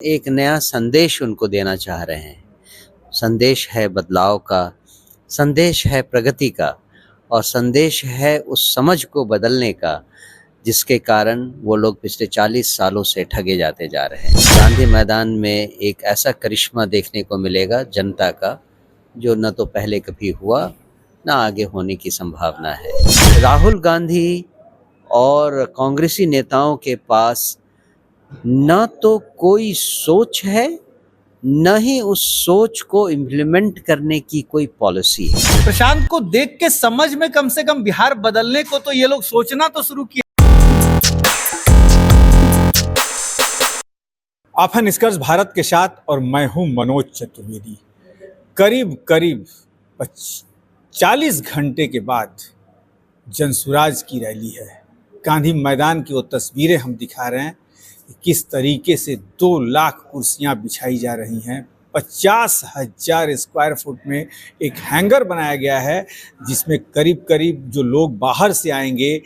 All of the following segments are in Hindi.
एक नया संदेश उनको देना चाह रहे हैं। संदेश है बदलाव का, संदेश है प्रगति का और संदेश है उस समझ को बदलने का जिसके कारण वो लोग पिछले 40 सालों से ठगे जाते जा रहे हैं। गांधी मैदान में एक ऐसा करिश्मा देखने को मिलेगा जनता का, जो न तो पहले कभी हुआ, न आगे होने की संभावना है। राहुल गांधी और कांग्रेसी नेताओं के पास न तो कोई सोच है, न ही उस सोच को इम्प्लीमेंट करने की कोई पॉलिसी है। प्रशांत को देख के समझ में कम से कम बिहार बदलने को तो ये लोग सोचना तो शुरू किए। आप हैं निष्कर्ष भारत के साथ और मैं हूं मनोज चतुर्वेदी। करीब करीब 40 घंटे के बाद जनसुराज की रैली है। गांधी मैदान की वो तस्वीरें हम दिखा रहे हैं कि किस तरीके से 2 लाख कुर्सियां बिछाई जा रही हैं। 50,000 स्क्वायर फुट में एक हैंगर बनाया गया है जिसमें करीब करीब जो लोग बाहर से आएंगे,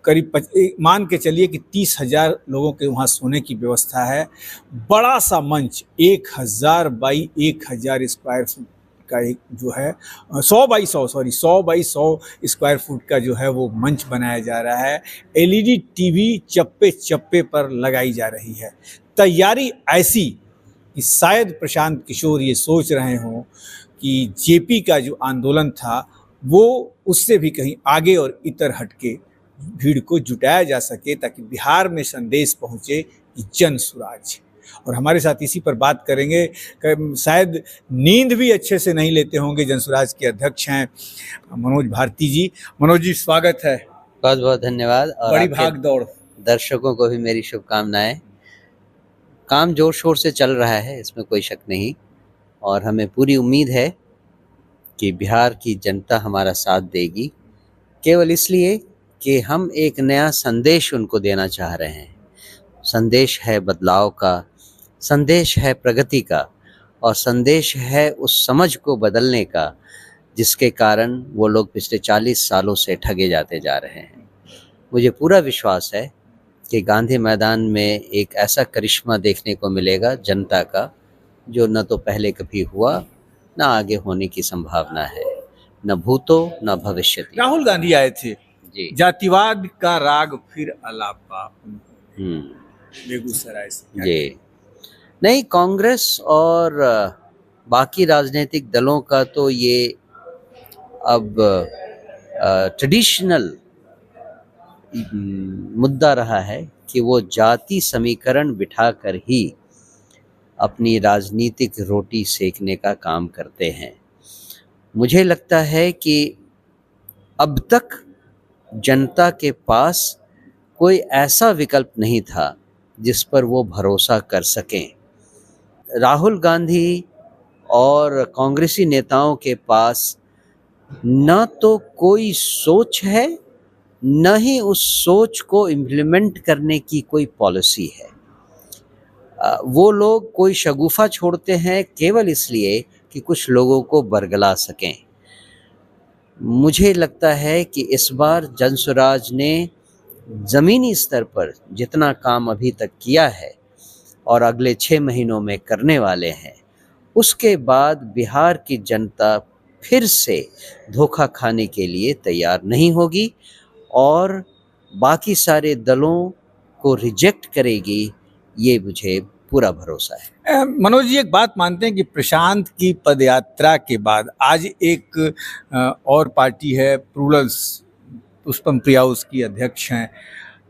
करीब मान के चलिए कि 30,000 लोगों के वहाँ सोने की व्यवस्था है। बड़ा सा मंच 1,000 बाई 1,000 स्क्वायर फुट का एक जो है 100 बाई 100 स्क्वायर फुट का जो है वो मंच बनाया जा रहा है। एलईडी टीवी चप्पे चप्पे पर लगाई जा रही है। तैयारी ऐसी कि शायद प्रशांत किशोर ये सोच रहे हों कि जेपी का जो आंदोलन था वो उससे भी कहीं आगे और इतर हटके भीड़ को जुटाया जा सके ताकि बिहार में संदेश पहुंचे कि जन सुराज। और हमारे साथ इसी पर बात करेंगे, शायद नींद भी अच्छे से नहीं लेते होंगे, जनसुराज के अध्यक्ष हैं मनोज भारती जी। मनोज जी स्वागत है। बहुत बहुत धन्यवाद। और बड़ी भाग दौड़, दर्शकों को भी मेरी शुभकामनाएं। काम जोर शोर से चल रहा है, इसमें कोई शक नहीं, और हमें पूरी उम्मीद है कि बिहार की जनता हमारा साथ देगी, केवल इसलिए कि हम एक नया संदेश उनको देना चाह रहे हैं। संदेश है बदलाव का, संदेश है प्रगति का और संदेश है उस समझ को बदलने का जिसके कारण वो लोग पिछले 40 सालों से ठगे जाते जा रहे हैं। मुझे पूरा विश्वास है कि गांधी मैदान में एक ऐसा करिश्मा देखने को मिलेगा जनता का, जो न तो पहले कभी हुआ, न आगे होने की संभावना है, न भूतो न भविष्य। राहुल गांधी आए थे जी। जातिवाद का राग फिर अलापा बेगूसराय से। जी नहीं, कांग्रेस और बाकी राजनीतिक दलों का तो ये अब ट्रेडिशनल मुद्दा रहा है कि वो जाति समीकरण बिठाकर ही अपनी राजनीतिक रोटी सेकने का काम करते हैं। मुझे लगता है कि अब तक जनता के पास कोई ऐसा विकल्प नहीं था जिस पर वो भरोसा कर सकें। राहुल गांधी और कांग्रेसी नेताओं के पास न तो कोई सोच है, न ही उस सोच को इम्प्लीमेंट करने की कोई पॉलिसी है। वो लोग कोई शगुफा छोड़ते हैं केवल इसलिए कि कुछ लोगों को बरगला सकें। मुझे लगता है कि इस बार जनसुराज ने ज़मीनी स्तर पर जितना काम अभी तक किया है और अगले 6 महीनों में करने वाले हैं, उसके बाद बिहार की जनता फिर से धोखा खाने के लिए तैयार नहीं होगी और बाकी सारे दलों को रिजेक्ट करेगी, ये मुझे पूरा भरोसा है। मनोज जी, एक बात मानते हैं कि प्रशांत की पदयात्रा के बाद आज एक और पार्टी है प्लूरल्स, पुष्पम प्रिया उसकी अध्यक्ष हैं।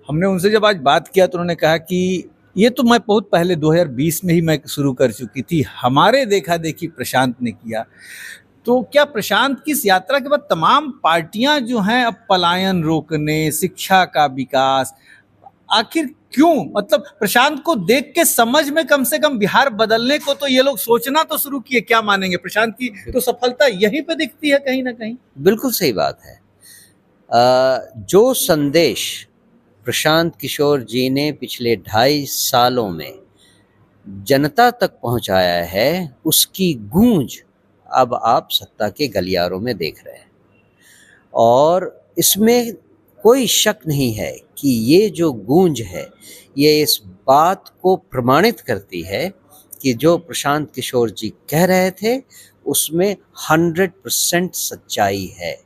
हमने उनसे जब आज बात किया तो उन्होंने कहा कि ये तो मैं बहुत पहले 2020 में ही मैं शुरू कर चुकी थी, हमारे देखा देखी प्रशांत ने किया। तो क्या प्रशांत की इस यात्रा के बाद तमाम पार्टियां जो हैं अब पलायन रोकने, शिक्षा का विकास, आखिर क्यों? मतलब प्रशांत को देख के समझ में कम से कम बिहार बदलने को तो ये लोग सोचना तो शुरू किए। क्या मानेंगे, प्रशांत की तो सफलता यहीं पे दिखती है कहीं ना कहीं। बिल्कुल सही बात है। जो संदेश प्रशांत किशोर जी ने पिछले 2.5 सालों में जनता तक पहुंचाया है, उसकी गूंज अब आप सत्ता के गलियारों में देख रहे हैं। और इसमें कोई शक नहीं है कि ये जो गूंज है ये इस बात को प्रमाणित करती है कि जो प्रशांत किशोर जी कह रहे थे उसमें 100% सच्चाई है।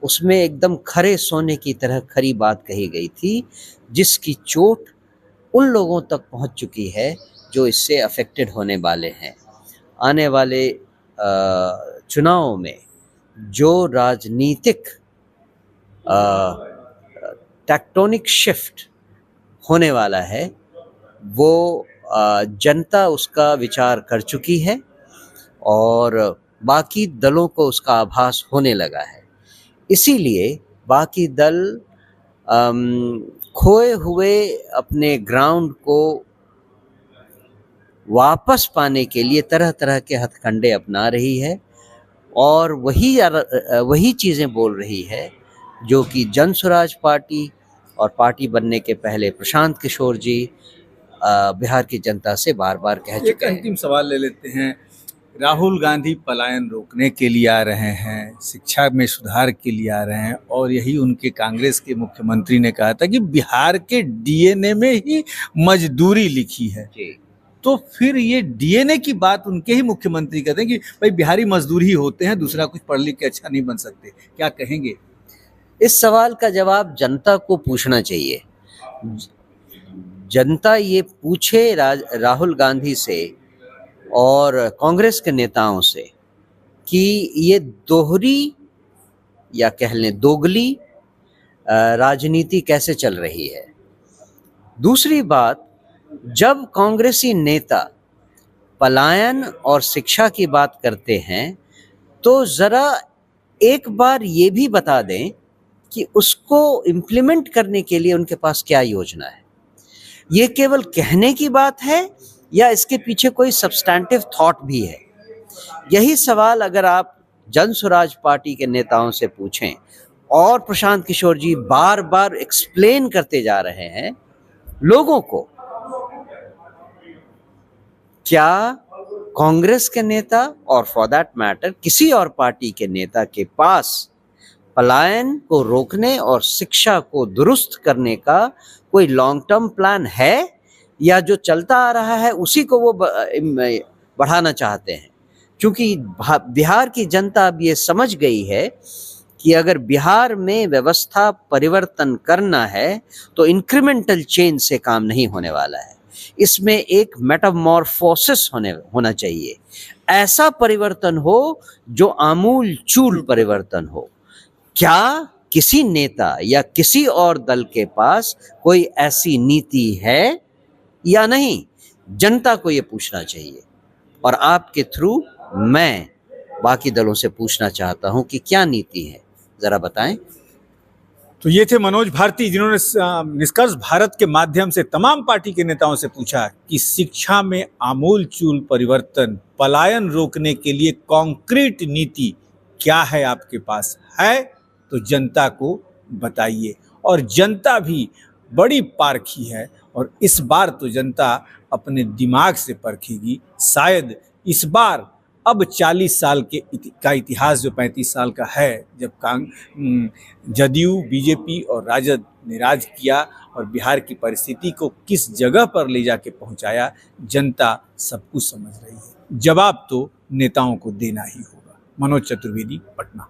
उसमें एकदम खरे सोने की तरह खरी बात कही गई थी, जिसकी चोट उन लोगों तक पहुंच चुकी है जो इससे अफेक्टेड होने वाले हैं। आने वाले चुनाव में जो राजनीतिक टेक्टोनिक शिफ्ट होने वाला है वो जनता उसका विचार कर चुकी है और बाकी दलों को उसका आभास होने लगा है। इसीलिए बाकी दल खोए हुए अपने ग्राउंड को वापस पाने के लिए तरह तरह के हथकंडे अपना रही है और वही चीज़ें बोल रही है जो कि जन स्वराज पार्टी और पार्टी बनने के पहले प्रशांत किशोर जी बिहार की जनता से बार बार कह चुके हैं। एक अंतिम सवाल ले लेते हैं। राहुल गांधी पलायन रोकने के लिए आ रहे हैं, शिक्षा में सुधार के लिए आ रहे हैं और यही उनके कांग्रेस के मुख्यमंत्री ने कहा था कि बिहार के डीएनए में ही मजदूरी लिखी है। तो फिर ये डीएनए की बात उनके ही मुख्यमंत्री कहते हैं कि भाई बिहारी मजदूर ही होते हैं, दूसरा कुछ पढ़ लिख के अच्छा नहीं बन सकते। क्या कहेंगे? इस सवाल का जवाब जनता को पूछना चाहिए। जनता ये पूछे राहुल गांधी से और कांग्रेस के नेताओं से कि ये दोहरी या कह लें दोगली राजनीति कैसे चल रही है। दूसरी बात, जब कांग्रेसी नेता पलायन और शिक्षा की बात करते हैं तो ज़रा एक बार ये भी बता दें कि उसको इम्प्लीमेंट करने के लिए उनके पास क्या योजना है। ये केवल कहने की बात है या इसके पीछे कोई सब्सटैंटिव थॉट भी है? यही सवाल अगर आप जन स्वराज पार्टी के नेताओं से पूछें, और प्रशांत किशोर जी बार बार एक्सप्लेन करते जा रहे हैं लोगों को, क्या कांग्रेस के नेता और फॉर दैट मैटर किसी और पार्टी के नेता के पास पलायन को रोकने और शिक्षा को दुरुस्त करने का कोई लॉन्ग टर्म प्लान है, या जो चलता आ रहा है उसी को वो बढ़ाना चाहते हैं? क्योंकि बिहार की जनता अब ये समझ गई है कि अगर बिहार में व्यवस्था परिवर्तन करना है तो इंक्रीमेंटल चेंज से काम नहीं होने वाला है। इसमें एक मेटामॉर्फोसिस होना चाहिए। ऐसा परिवर्तन हो जो आमूल चूल परिवर्तन हो। क्या किसी नेता या किसी और दल के पास कोई ऐसी नीति है या नहीं? जनता को ये पूछना चाहिए और आपके थ्रू मैं बाकी दलों से पूछना चाहता हूं कि क्या नीति है, जरा बताएं। तो ये थे मनोज भारती, जिन्होंने निष्कर्ष भारत के माध्यम से तमाम पार्टी के नेताओं से पूछा कि शिक्षा में आमूल चूल परिवर्तन, पलायन रोकने के लिए कॉन्क्रीट नीति क्या है आपके पास? है तो जनता को बताइए। और जनता भी बड़ी पारखी है और इस बार तो जनता अपने दिमाग से परखेगी। शायद इस बार अब 40 साल का इतिहास जो 35 साल का है, जब जदयू, बीजेपी और राजद ने राज किया और बिहार की परिस्थिति को किस जगह पर ले जाके पहुंचाया, जनता सब कुछ समझ रही है। जवाब तो नेताओं को देना ही होगा। मनोज चतुर्वेदी, पटना।